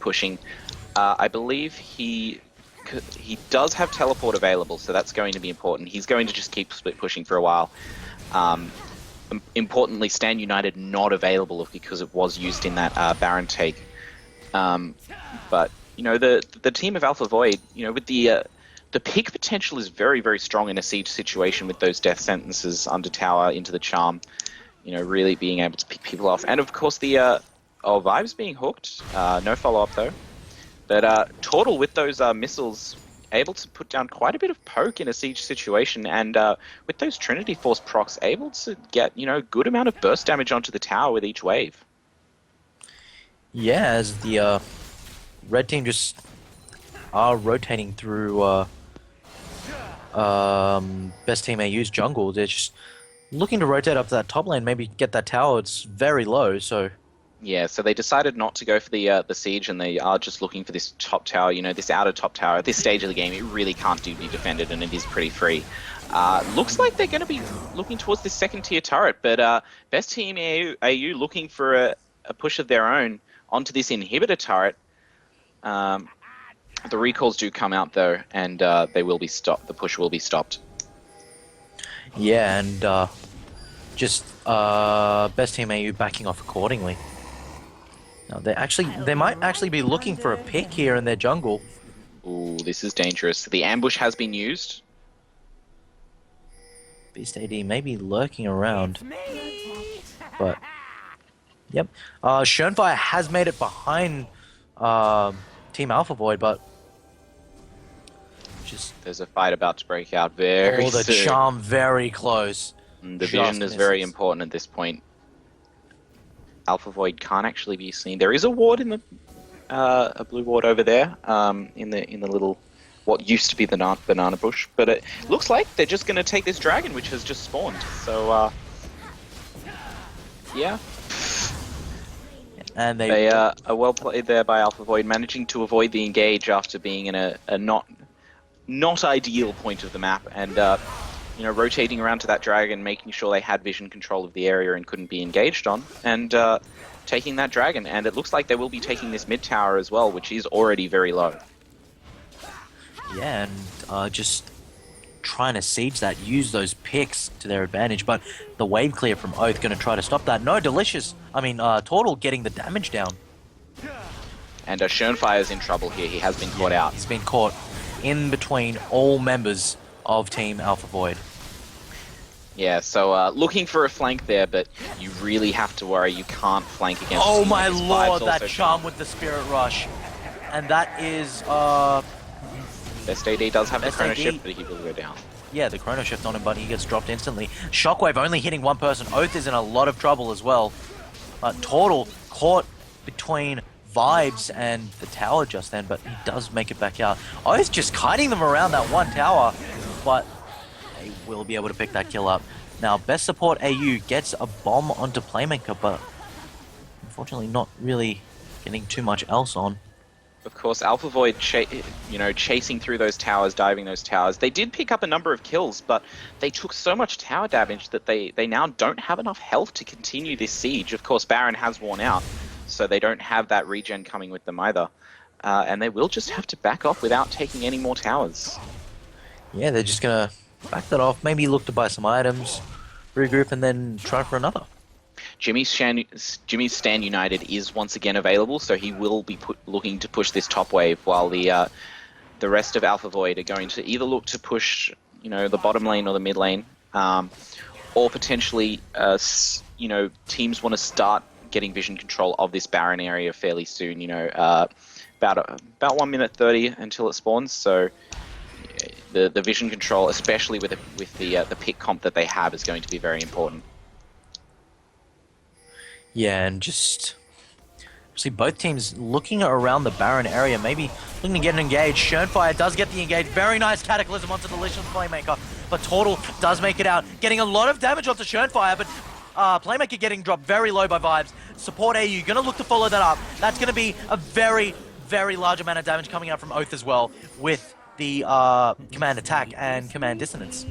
pushing. I believe he does have teleport available, so that's going to be important. He's going to just keep split pushing for a while. Importantly, Stand United not available because it was used in that Baron take. But you know, the team of Alpha Void, you know, with the pick potential is very, very strong in a siege situation with those death sentences under tower into the charm. You know, really being able to pick people off, and of course the Vibes being hooked. No follow up though. But Tortle with those missiles able to put down quite a bit of poke in a siege situation, and with those Trinity Force procs able to get, you know, good amount of burst damage onto the tower with each wave. Yeah, as the red team just are rotating through best team AU's jungle. They're just looking to rotate up to that top lane, maybe get that tower. It's very low, so... Yeah, so they decided not to go for the siege, and they are just looking for this top tower. You know, this outer top tower. At this stage of the game, it really can't be defended, and it is pretty free. Looks like they're going to be looking towards this second tier turret, but best team AU looking for a push of their own onto this inhibitor turret. The recalls do come out though, and they will be stopped. The push will be stopped. Yeah, and just best team AU backing off accordingly. Now they might actually be looking for a pick here in their jungle. Ooh, this is dangerous. The ambush has been used. Beast AD may be lurking around, but yep. Schönfire has made it behind Team Alpha Void, but just there's a fight about to break out very the soon. charm very close. The vision is very important at this point. Alpha Void can't actually be seen. There is a ward in the a blue ward over there in the little what used to be the banana bush, but it looks like they're just going to take this dragon which has just spawned. So yeah. And they are well played there by Alpha Void, managing to avoid the engage after being in a not ideal point of the map, and you know, rotating around to that dragon, making sure they had vision control of the area and couldn't be engaged on, and taking that dragon. And it looks like they will be taking this mid tower as well, which is already very low. Yeah, and just trying to siege that, use those picks to their advantage, but the wave clear from Oath going to try to stop that. No, Tortle getting the damage down. And Schönfire's in trouble here. He has been caught out. He's been caught in between all members of Team Alpha Void. Yeah, so looking for a flank there, but you really have to worry. You can't flank against... Oh my lord, that charm with the Spirit Rush. And that is... Best AD does have the Chrono Shift, but he will go down. Yeah, the Chrono Shift on him, but he gets dropped instantly. Shockwave only hitting one person. Oath is in a lot of trouble as well. Tortle caught between Vibes and the tower just then, but he does make it back out. Oath just kiting them around that one tower, but they will be able to pick that kill up. Now, best support AU gets a bomb onto Playmaker, but unfortunately not really getting too much else on. Of course, Alpha Void, chasing through those towers, diving those towers. They did pick up a number of kills, but they took so much tower damage that they now don't have enough health to continue this siege. Of course, Baron has worn out, so they don't have that regen coming with them either. And they will just have to back off without taking any more towers. Yeah, they're just going to back that off, maybe look to buy some items, regroup, and then try for another. Jimmy's Stand United is once again available, so he will be looking to push this top wave, while the rest of Alpha Void are going to either look to push, the bottom lane or the mid lane, or potentially, teams want to start getting vision control of this Baron area fairly soon. About 1 minute 30 until it spawns. So the vision control, especially with the pick comp that they have, is going to be very important. Yeah, and just see both teams looking around the Baron area, maybe looking to get engaged. Schönfire does get the engage. Very nice Cataclysm onto Delicious Playmaker, but Tortle does make it out, getting a lot of damage onto Schönfire, but Playmaker getting dropped very low by Vibes. Support AU gonna look to follow that up. That's gonna be a very, very large amount of damage coming out from Oath as well, with the command attack and command dissonance.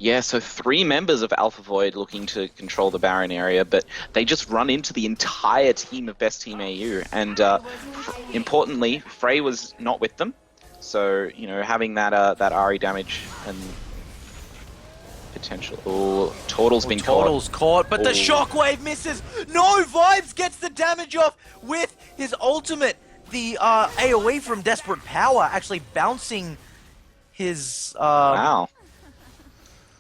Yeah, so 3 members of Alpha Void looking to control the Baron area, but they just run into the entire team of Best Team AU. And importantly, Frey was not with them, so having that RE damage and potential. Oh, Tortle's been Tortle's caught, but the Ooh. shockwave misses. No, Vibes gets the damage off with his ultimate. The AoE from Desperate Power actually bouncing his Wow.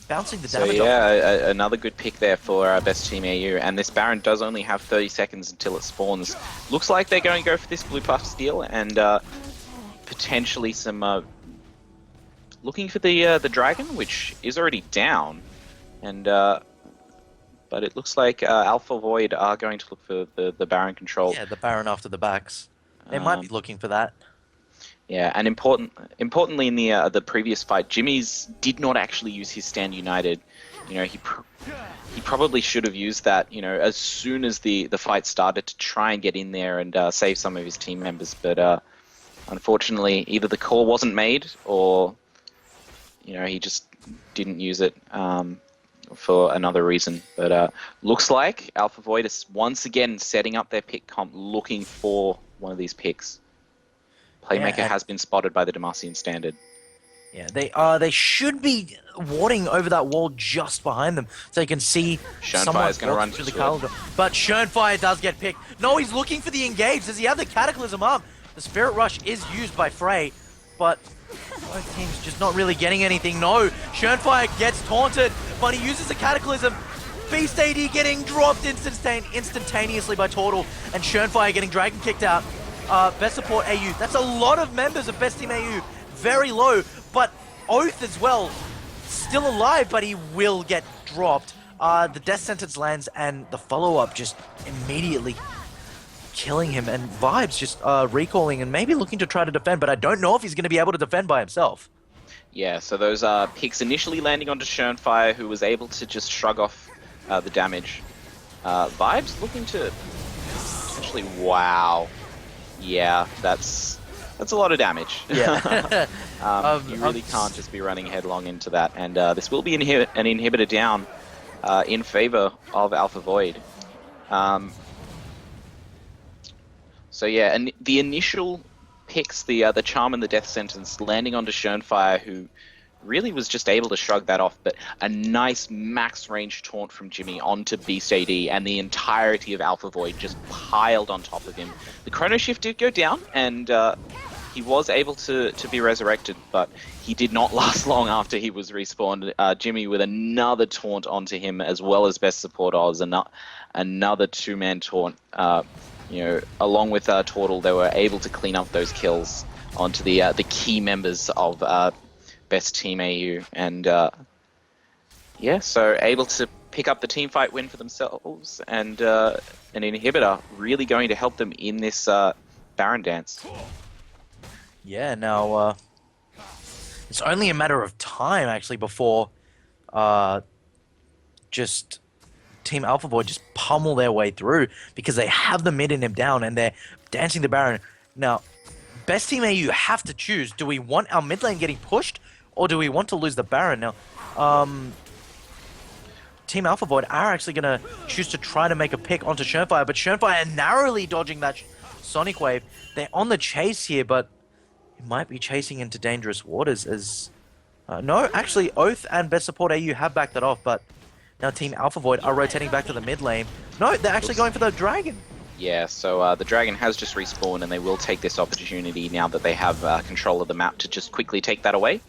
bouncing the So damage off. yeah, another good pick there for Best Team AU, and this Baron does only have 30 seconds until it spawns. Looks like they're going to go for this blue puff steal and potentially some looking for the dragon, which is already down, and but it looks like Alpha Void are going to look for the Baron control. Yeah, the Baron after the backs. They might be looking for that. Yeah, and importantly in the previous fight, Jimmy's did not actually use his Stand United. He probably should have used that, as soon as the fight started to try and get in there and save some of his team members. But unfortunately, either the call wasn't made or he just didn't use it for another reason. But looks like Alpha Void is once again setting up their pick comp, looking for one of these picks. Playmaker has been spotted by the Demacian Standard. Yeah, they should be warding over that wall just behind them, so you can see Schönfire is going to run through the corridor. But Schönfire does get picked. No, he's looking for the engage. Does he have the Cataclysm up? The Spirit Rush is used by Frey, but both teams just not really getting anything. No, Schönfire gets taunted, but he uses the Cataclysm. Beast AD getting dropped instantaneously by Tortle, and Schönfire getting Dragon kicked out. Best support AU. That's a lot of members of Best Team AU. Very low, but Oath as well. Still alive, but he will get dropped. The death sentence lands, and the follow-up just immediately killing him. And Vibes just recalling and maybe looking to try to defend, but I don't know if he's going to be able to defend by himself. Yeah, so those picks initially landing onto Schönfire, who was able to just shrug off the damage. Vibes looking to potentially... Wow. Yeah, that's a lot of damage. Yeah. You really can't just be running headlong into that. And this will be an inhibitor down in favor of Alpha Void. So yeah, and the initial picks, the Charm and the Death Sentence, landing onto Schönfire, who really was just able to shrug that off, but a nice max range taunt from Jimmy onto Beast AD, and the entirety of Alpha Void just piled on top of him. The Chrono Shift did go down, and he was able to be resurrected, but he did not last long after he was respawned. Jimmy with another taunt onto him, as well as Best Support Oz, another 2-man taunt. Along with Tortle, they were able to clean up those kills onto the key members of Best Team AU, and so able to pick up the team fight win for themselves, and an inhibitor really going to help them in this Baron dance. Yeah, now it's only a matter of time actually before just Team Alpha Void just pummel their way through, because they have the mid in him down and they're dancing the Baron. Now, Best Team AU have to choose. Do we want our mid lane getting pushed, or do we want to lose the Baron? Now, Team Alpha Void are actually going to choose to try to make a pick onto Schönfire, but Schönfire narrowly dodging that Sonic Wave. They're on the chase here, but it might be chasing into dangerous waters as... no, actually, Oath and Best Support AU have backed that off, but now Team Alpha Void are rotating back to the mid lane. No, they're actually going for the Dragon. Yeah, so the Dragon has just respawned, and they will take this opportunity now that they have control of the map to just quickly take that away.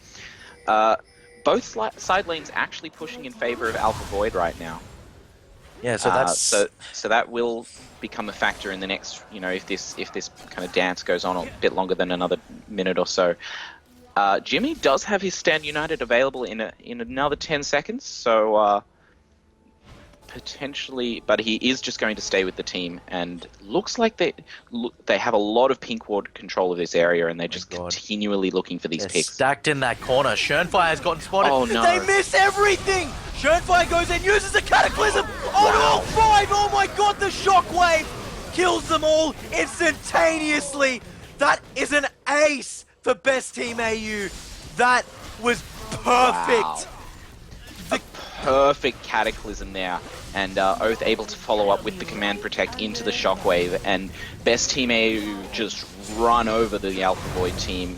Both side lanes actually pushing in favor of Alpha Void right now. Yeah, so that's so that will become a factor in the next, if this kind of dance goes on a bit longer than another minute or so. Jimmy does have his Stand United available in another 10 seconds, so potentially, but he is just going to stay with the team, and looks like they have a lot of pink ward control of this area, and they're just continually looking for these picks. Stacked in that corner. Schönfire has gotten spotted. Oh no! They miss everything. Schönfire goes in, uses the Cataclysm on all 5. Oh my God! The shockwave kills them all instantaneously. That is an ace for Best Team AU. That was perfect. Wow. perfect Cataclysm there, and Oath able to follow up with the Command Protect into the Shockwave, and Best Team AU just run over the Alpha Void team.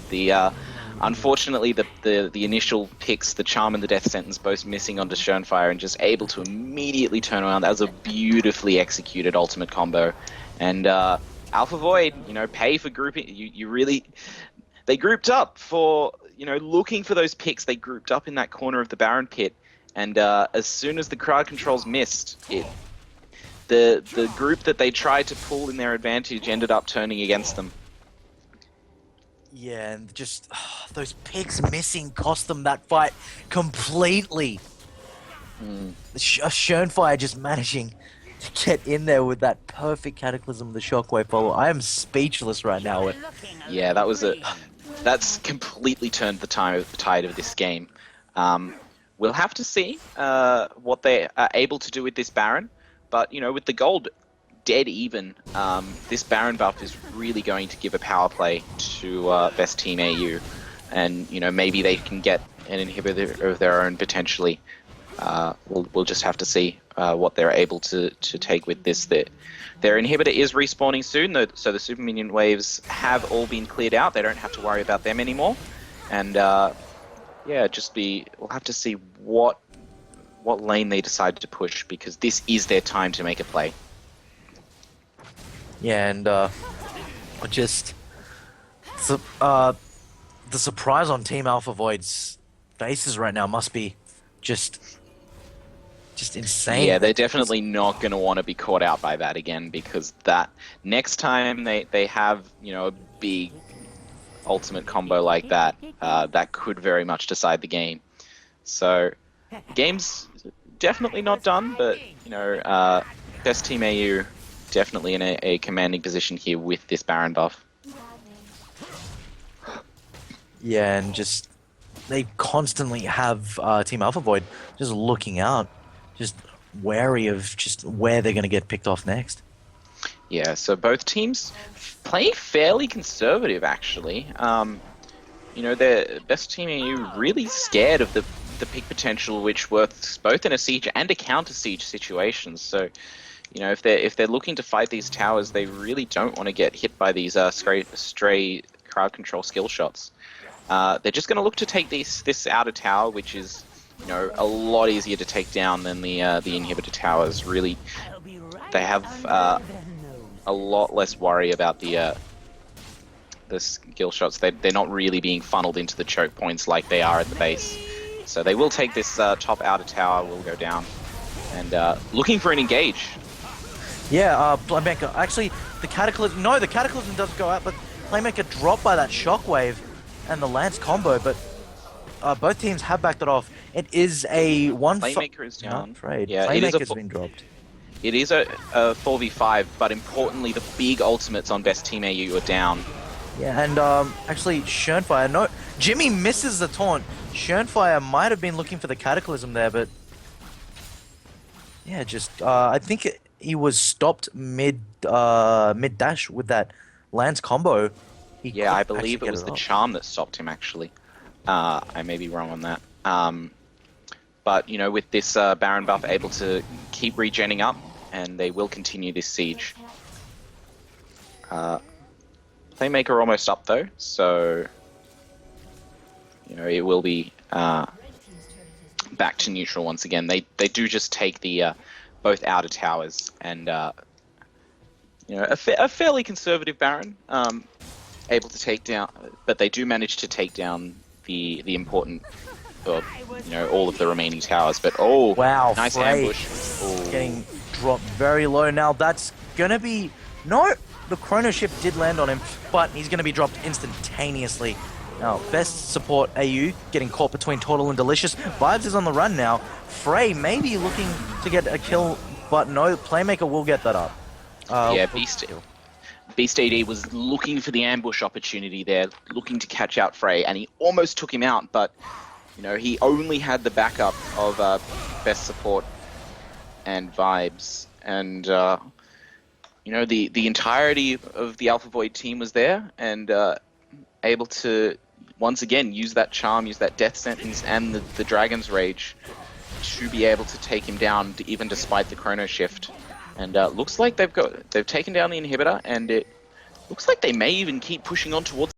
Unfortunately, the initial picks, the Charm and the Death Sentence, both missing onto Schönfire, and just able to immediately turn around. That was a beautifully executed ultimate combo, and Alpha Void, pay for grouping. You really, they grouped up for, looking for those picks. They grouped up in that corner of the Baron pit, and as soon as the crowd controls missed, the group that they tried to pull in their advantage ended up turning against them. Yeah, and just those picks missing cost them that fight completely. Schönfire just managing to get in there with that perfect Cataclysm of the Shockwave follow. I am speechless right now. Yeah, that's completely turned the tide of this game. We'll have to see what they are able to do with this Baron, but with the gold dead even, this Baron buff is really going to give a power play to Best Team AU, and maybe they can get an inhibitor of their own potentially. We'll just have to see what they're able to take with this. Their inhibitor is respawning soon, though, so the super minion waves have all been cleared out. They don't have to worry about them anymore, and we'll have to see what lane they decide to push, because this is their time to make a play. Yeah, and just the surprise on Team Alpha Void's faces right now must be just insane. Yeah, they're definitely not going to want to be caught out by that again, because that next time they have a big ultimate combo like that, that could very much decide the game. So game's definitely not done, but Best Team AU definitely in a commanding position here with this Baron buff. Yeah, and just they constantly have Team Alpha Void just looking out, just wary of just where they're going to get picked off next. Yeah, so both teams play fairly conservative, actually. The Best Team AU really scared of the peak potential, which works both in a siege and a counter siege situation. So, if they're looking to fight these towers, they really don't want to get hit by these stray crowd control skill shots. They're just going to look to take this outer tower, which is a lot easier to take down than the inhibitor towers. Really, they have a lot less worry about the skill shots. They're not really being funneled into the choke points like they are at the base. So they will take this top outer tower, will go down, and looking for an engage. Yeah, Playmaker. Actually, the Cataclysm doesn't go out, but Playmaker dropped by that Shockwave and the Lance combo, but both teams have backed it off. It is a one. Playmaker is down. Trade. Yeah, Playmaker's been dropped. It is a 4v5, but importantly, the big ultimates on Best Team AU are down. Yeah, and actually, Schönfire. No, Jimmy misses the taunt. Schönfire might have been looking for the Cataclysm there, but yeah, just I think he was stopped mid dash with that Lance combo. Yeah, I believe it was the Charm that stopped him, actually. I may be wrong on that. But, with this Baron buff able to keep regenning up, and they will continue this siege. Playmaker almost up, though, so, it will be back to neutral once again. They do just take the both outer towers, and, a fairly conservative Baron, able to take down, but they do manage to take down the important, all of the remaining towers. But wow, nice Frey ambush. Getting dropped very low now. That's gonna be the Chrono Shift did land on him, but he's gonna be dropped instantaneously. Now, Best Support AU getting caught between Turtle and Delicious. Vibes is on the run now. Frey may be looking to get a kill, but no, Playmaker will get that up. Yeah, Beast AD was looking for the ambush opportunity there, looking to catch out Frey, and he almost took him out, but he only had the backup of Best Support and Vibes, and the entirety of the Alpha Void team was there, and able to once again use that charm, use that Death Sentence and the Dragon's Rage to be able to take him down, even despite the chrono shift. And looks like they've taken down the inhibitor, and it looks like they may even keep pushing on towards